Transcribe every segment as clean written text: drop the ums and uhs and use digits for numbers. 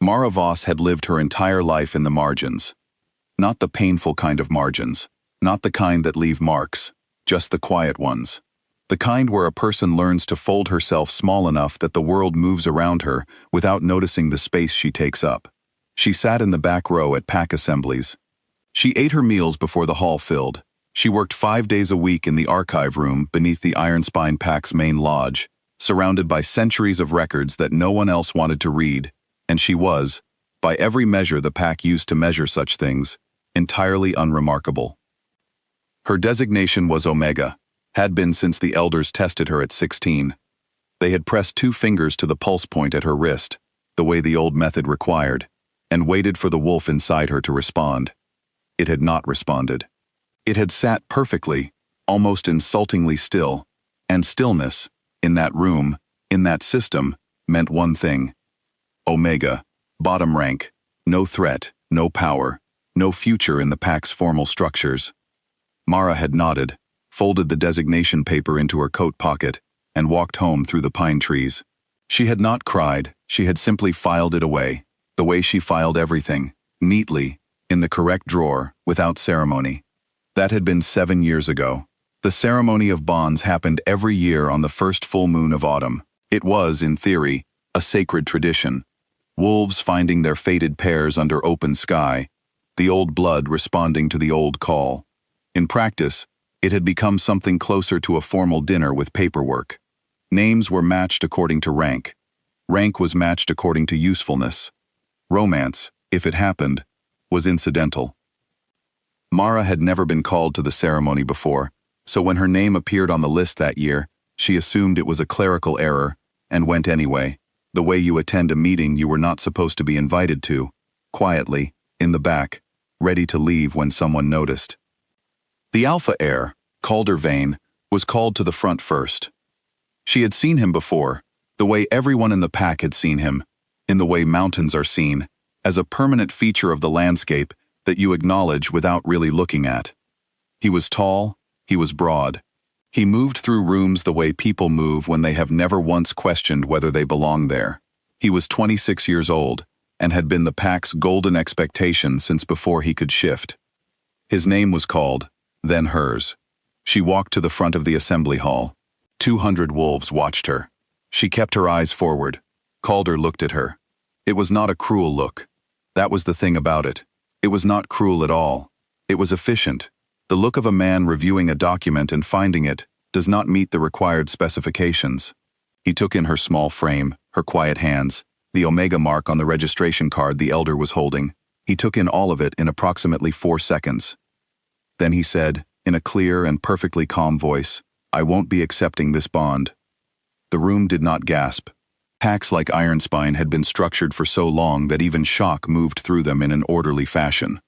Mara Voss had lived her entire life in the margins. Not the painful kind of margins, not the kind that leave marks, just the quiet ones. The kind where a person learns to fold herself small enough that the world moves around her without noticing the space she takes up. She sat in the back row at pack assemblies. She ate her meals before the hall filled. She worked 5 days a week in the archive room beneath the Iron Spine Pack's main lodge, surrounded by centuries of records that no one else wanted to read, and she was, by every measure the pack used to measure such things, entirely unremarkable. Her designation was Omega, had been since the elders tested her at 16. They had pressed 2 fingers to the pulse point at her wrist, the way the old method required, and waited for the wolf inside her to respond. It had not responded. It had sat perfectly, almost insultingly still, and stillness, in that room, in that system, meant one thing. Omega, bottom rank, no threat, no power, no future in the pack's formal structures. Mara had nodded, folded the designation paper into her coat pocket, and walked home through the pine trees. She had not cried, she had simply filed it away, the way she filed everything, neatly, in the correct drawer, without ceremony. That had been 7 years ago. The ceremony of bonds happened every year on the first full moon of autumn. It was, in theory, a sacred tradition. Wolves finding their fated pairs under open sky, the old blood responding to the old call. In practice, it had become something closer to a formal dinner with paperwork. Names were matched according to rank. Rank was matched according to usefulness. Romance, if it happened, was incidental. Mara had never been called to the ceremony before, so when her name appeared on the list that year, she assumed it was a clerical error, and went anyway, the way you attend a meeting you were not supposed to be invited to, quietly, in the back, ready to leave when someone noticed. The alpha heir, Calder Vane, was called to the front first. She had seen him before, the way everyone in the pack had seen him, in the way mountains are seen, as a permanent feature of the landscape that you acknowledge without really looking at. He was tall, he was broad. He moved through rooms the way people move when they have never once questioned whether they belong there. He was 26 years old, and had been the pack's golden expectation since before he could shift. His name was called, then hers. She walked to the front of the assembly hall. 200 wolves watched her. She kept her eyes forward. Calder looked at her. It was not a cruel look. That was the thing about it. It was not cruel at all. It was efficient. The look of a man reviewing a document and finding it does not meet the required specifications. He took in her small frame, her quiet hands, the Omega mark on the registration card the elder was holding. He took in all of it in approximately 4 seconds. Then he said, in a clear and perfectly calm voice, "I won't be accepting this bond." The room did not gasp. Packs like Iron Spine had been structured for so long that even shock moved through them in an orderly fashion.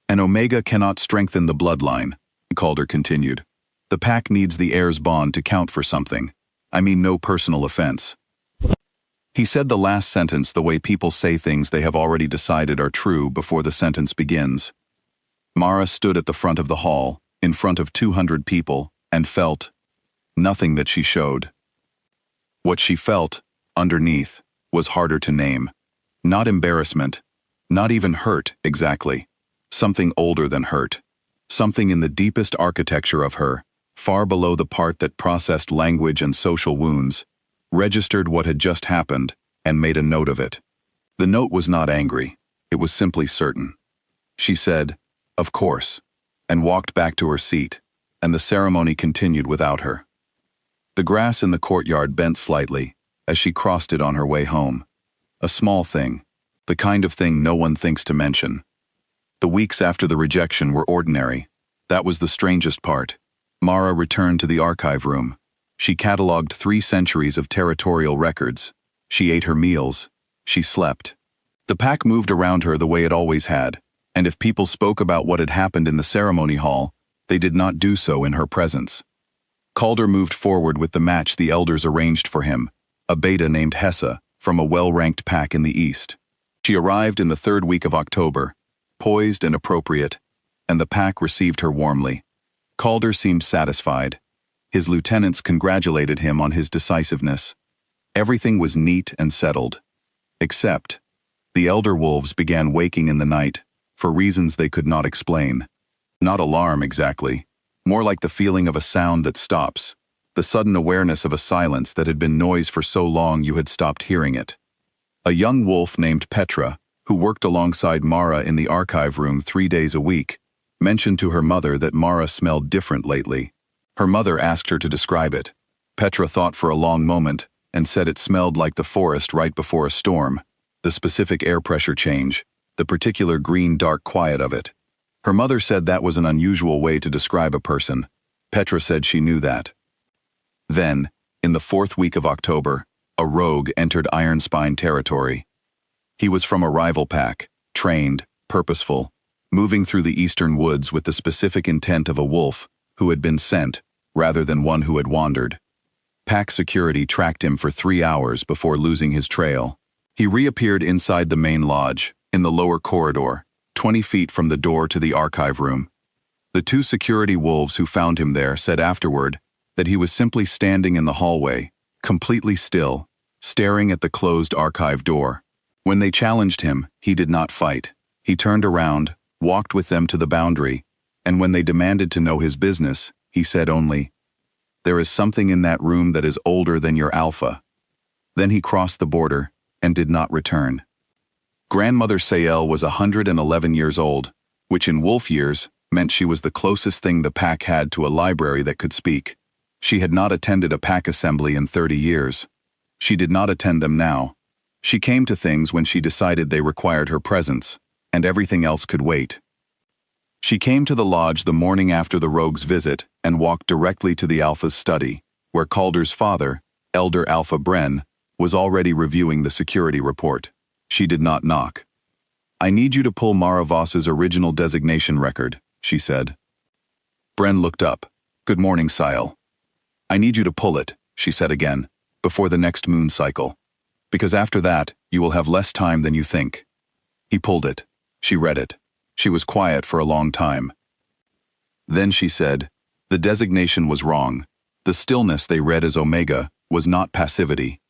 An Omega cannot strengthen the bloodline, Calder continued. The pack needs the heir's bond to count for something. I mean no personal offense. He said the last sentence the way people say things they have already decided are true before the sentence begins. Mara stood at the front of the hall, in front of 200 people, and felt nothing that she showed. What she felt, underneath, was harder to name. Not embarrassment, not even hurt, exactly. Something older than hurt. Something in the deepest architecture of her, far below the part that processed language and social wounds, registered what had just happened, and made a note of it. The note was not angry, it was simply certain. She said, "Of course," and walked back to her seat, and the ceremony continued without her. The grass in the courtyard bent slightly, as she crossed it on her way home. A small thing, the kind of thing no one thinks to mention. The weeks after the rejection were ordinary. That was the strangest part. Mara returned to the archive room. She catalogued 3 centuries of territorial records. She ate her meals. She slept. The pack moved around her the way it always had, and if people spoke about what had happened in the ceremony hall, they did not do so in her presence. Calder moved forward with the match the elders arranged for him, a beta named Hessa, from a well-ranked pack in the east. She arrived in the 3rd week of October, poised and appropriate, and the pack received her warmly. Calder seemed satisfied. His lieutenants congratulated him on his decisiveness. Everything was neat and settled. Except, The elder wolves began waking in the night, for reasons they could not explain. Not alarm exactly, more like the feeling of a sound that stops, the sudden awareness of a silence that had been noise for so long you had stopped hearing it. A young wolf named Petra, who worked alongside Mara in the archive room 3 days a week, mentioned to her mother that Mara smelled different lately. Her mother asked her to describe it. Petra thought for a long moment and said it smelled like the forest right before a storm, the specific air pressure change, the particular green dark quiet of it. Her mother said that was an unusual way to describe a person. Petra said she knew that. Then, in the 4th week of October, a rogue entered Ironspine territory. He was from a rival pack, trained, purposeful, moving through the eastern woods with the specific intent of a wolf who had been sent, rather than one who had wandered. Pack security tracked him for 3 hours before losing his trail. He reappeared inside the main lodge, in the lower corridor, 20 feet from the door to the archive room. The 2 security wolves who found him there said afterward that he was simply standing in the hallway, completely still, staring at the closed archive door. When they challenged him, he did not fight. He turned around, walked with them to the boundary, and when they demanded to know his business, he said only, "There is something in that room that is older than your alpha." Then he crossed the border and did not return. Grandmother Sayel was 111 years old, which in wolf years meant she was the closest thing the pack had to a library that could speak. She had not attended a pack assembly in 30 years. She did not attend them now. She came to things when she decided they required her presence, and everything else could wait. She came to the lodge the morning after the rogue's visit and walked directly to the Alpha's study, where Calder's father, Elder Alpha Bren, was already reviewing the security report. She did not knock. "I need you to pull Mara Voss's original designation record," she said. Bren looked up. "Good morning, Sayel." "I need you to pull it," she said again, "before the next moon cycle. Because after that, you will have less time than you think." He pulled it. She read it. She was quiet for a long time. Then she said, "The designation was wrong. The stillness they read as Omega was not passivity.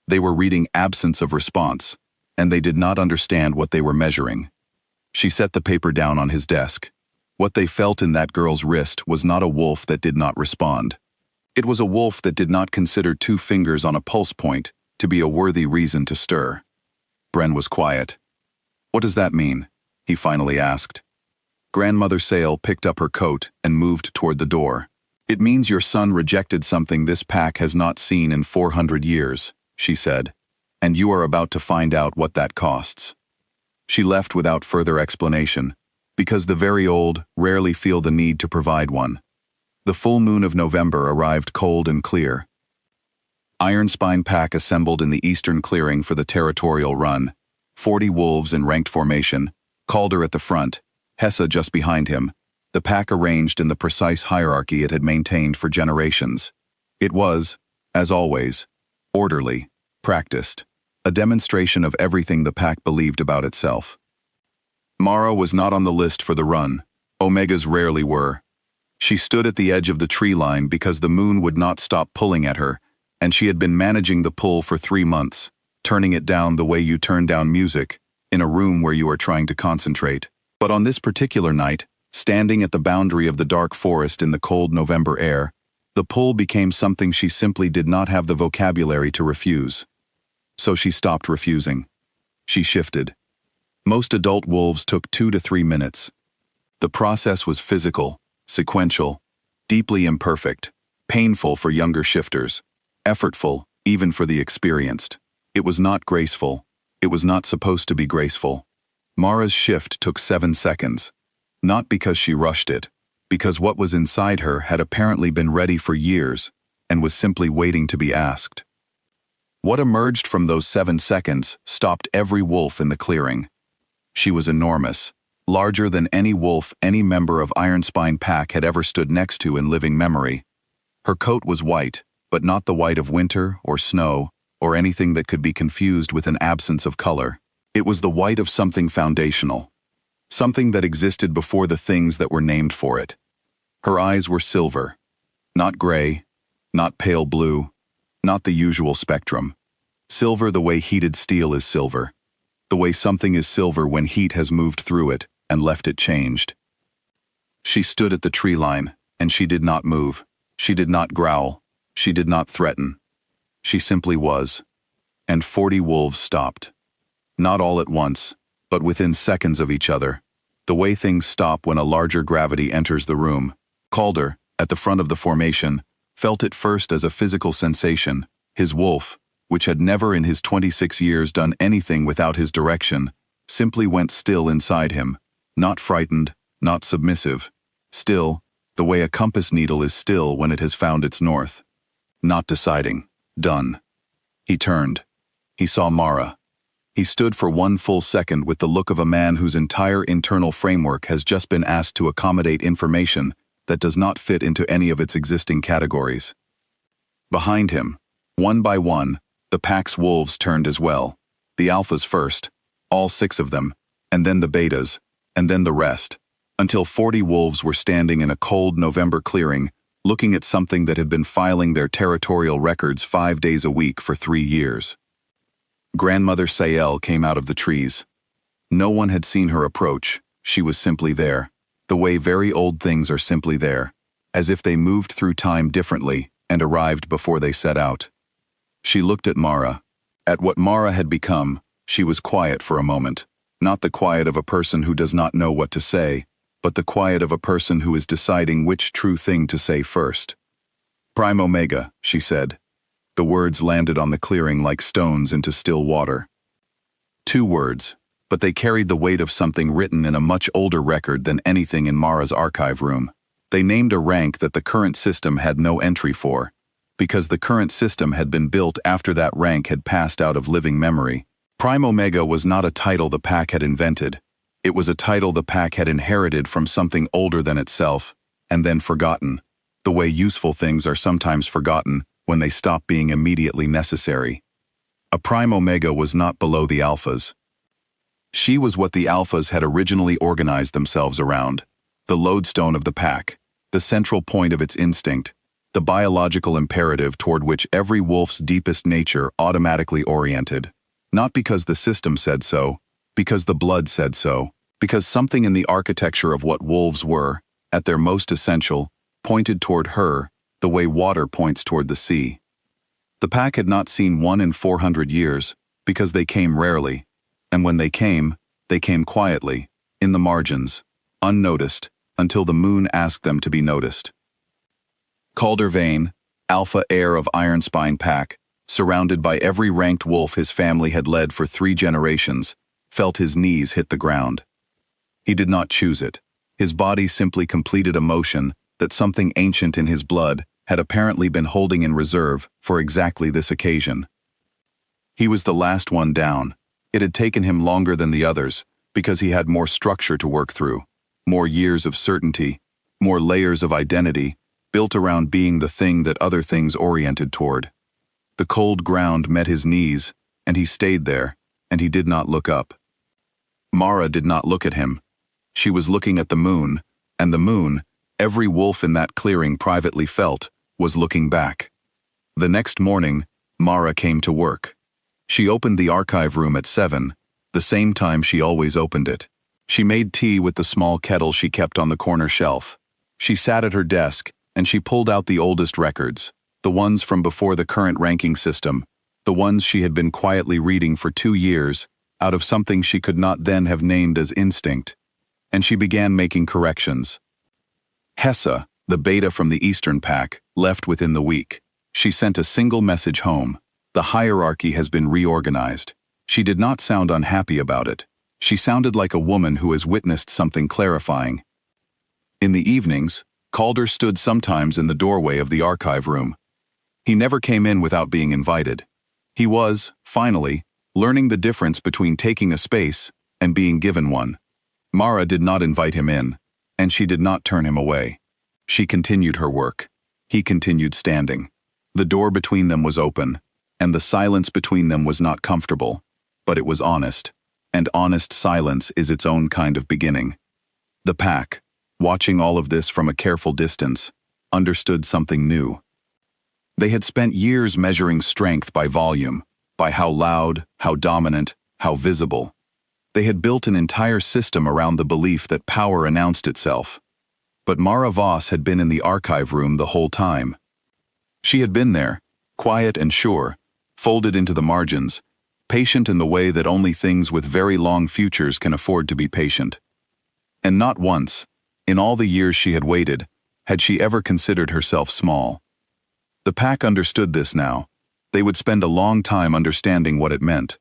They were reading absence of response, and they did not understand what they were measuring." She set the paper down on his desk. What they felt in that girl's wrist was not a wolf that did not respond. It was a wolf that did not consider 2 fingers on a pulse point to be a worthy reason to stir. Bren was quiet. "What does that mean?" he finally asked. Grandmother Sayel picked up her coat and moved toward the door. "It means your son rejected something this pack has not seen in 400 years, she said, "and you are about to find out what that costs." She left without further explanation, because the very old rarely feel the need to provide one. The full moon of November arrived cold and clear. Ironspine pack assembled in the eastern clearing for the territorial run, 40 wolves in ranked formation, Calder at the front, Hessa just behind him, the pack arranged in the precise hierarchy it had maintained for generations. It was, as always, orderly, practiced, a demonstration of everything the pack believed about itself. Mara was not on the list for the run. Omegas rarely were. She stood at the edge of the tree line because the moon would not stop pulling at her, and she had been managing the pull for 3 months, turning it down the way you turn down music, in a room where you are trying to concentrate. But on this particular night, standing at the boundary of the dark forest in the cold November air, the pull became something she simply did not have the vocabulary to refuse. So she stopped refusing. She shifted. Most adult wolves took 2 to 3 minutes. The process was physical, sequential, deeply imperfect, painful for younger shifters, effortful even for the experienced. It was not graceful. It was not supposed to be graceful. Mara's shift took 7 seconds. Not because she rushed it, because what was inside her had apparently been ready for years and was simply waiting to be asked. What emerged from those 7 seconds stopped every wolf in the clearing. She was enormous, larger than any wolf any member of Ironspine pack had ever stood next to in living memory. Her coat was white, but not the white of winter or snow or anything that could be confused with an absence of color. It was the white of something foundational, something that existed before the things that were named for it. Her eyes were silver, not gray, not pale blue, not the usual spectrum. Silver the way heated steel is silver. the way something is silver when heat has moved through it and left it changed. She stood at the tree line, and she did not move. She did not growl. She did not threaten. She simply was. And 40 wolves stopped. Not all at once, but within seconds of each other. The way things stop when a larger gravity enters the room. Calder, at the front of the formation, felt it first as a physical sensation. His wolf, which had never in his 26 years done anything without his direction, simply went still inside him, not frightened, not submissive. Still, the way a compass needle is still when it has found its north. Not deciding. Done. He turned. He saw Mara. He stood for one full second with the look of a man whose entire internal framework has just been asked to accommodate information that does not fit into any of its existing categories. Behind him, one by one, the pack's wolves turned as well. The alphas first, all 6 of them, and then the betas, and then the rest, until 40 wolves were standing in a cold November clearing, looking at something that had been filing their territorial records 5 days a week for 3 years. Grandmother Sayel came out of the trees. No one had seen her approach. She was simply there, the way very old things are simply there, as if they moved through time differently and arrived before they set out. She looked at Mara. At what Mara had become, she was quiet for a moment, not the quiet of a person who does not know what to say, but the quiet of a person who is deciding which true thing to say first. "Prime Omega," she said. The words landed on the clearing like stones into still water. 2 words, but they carried the weight of something written in a much older record than anything in Mara's archive room. They named a rank that the current system had no entry for, because the current system had been built after that rank had passed out of living memory. Prime Omega was not a title the pack had invented. It was a title the pack had inherited from something older than itself, and then forgotten, the way useful things are sometimes forgotten when they stop being immediately necessary. A Prime Omega was not below the alphas. She was what the alphas had originally organized themselves around, the lodestone of the pack, the central point of its instinct, the biological imperative toward which every wolf's deepest nature automatically oriented. Not because the system said so, because the blood said so, because something in the architecture of what wolves were, at their most essential, pointed toward her, the way water points toward the sea. The pack had not seen one in 400 years, because they came rarely, and when they came quietly, in the margins, unnoticed, until the moon asked them to be noticed. Calder Vane, alpha heir of Ironspine Pack, surrounded by every ranked wolf his family had led for 3 generations, felt his knees hit the ground. He did not choose it. His body simply completed a motion that something ancient in his blood had apparently been holding in reserve for exactly this occasion. He was the last one down. It had taken him longer than the others, because he had more structure to work through, more years of certainty, more layers of identity, built around being the thing that other things oriented toward. The cold ground met his knees, and he stayed there, and he did not look up. Mara did not look at him. She was looking at the moon, and the moon, every wolf in that clearing privately felt, was looking back. The next morning, Mara came to work. She opened the archive room at 7, the same time she always opened it. She made tea with the small kettle she kept on the corner shelf. She sat at her desk, and she pulled out the oldest records, the ones from before the current ranking system, the ones she had been quietly reading for 2 years, out of something she could not then have named as instinct, and she began making corrections. Hessa, the beta from the Eastern Pack, left within the week. She sent a single message home. The hierarchy has been reorganized. She did not sound unhappy about it. She sounded like a woman who has witnessed something clarifying. In the evenings, Calder stood sometimes in the doorway of the archive room. He never came in without being invited. He was, finally, learning the difference between taking a space and being given one. Mara did not invite him in, and she did not turn him away. She continued her work. He continued standing. The door between them was open, and the silence between them was not comfortable, but it was honest, and honest silence is its own kind of beginning. The pack, watching all of this from a careful distance, understood something new. They had spent years measuring strength by volume, by how loud, how dominant, how visible. They had built an entire system around the belief that power announced itself. But Mara Voss had been in the archive room the whole time. She had been there, quiet and sure, folded into the margins, patient in the way that only things with very long futures can afford to be patient. And not once, in all the years she had waited, had she ever considered herself small. The pack understood this now. They would spend a long time understanding what it meant.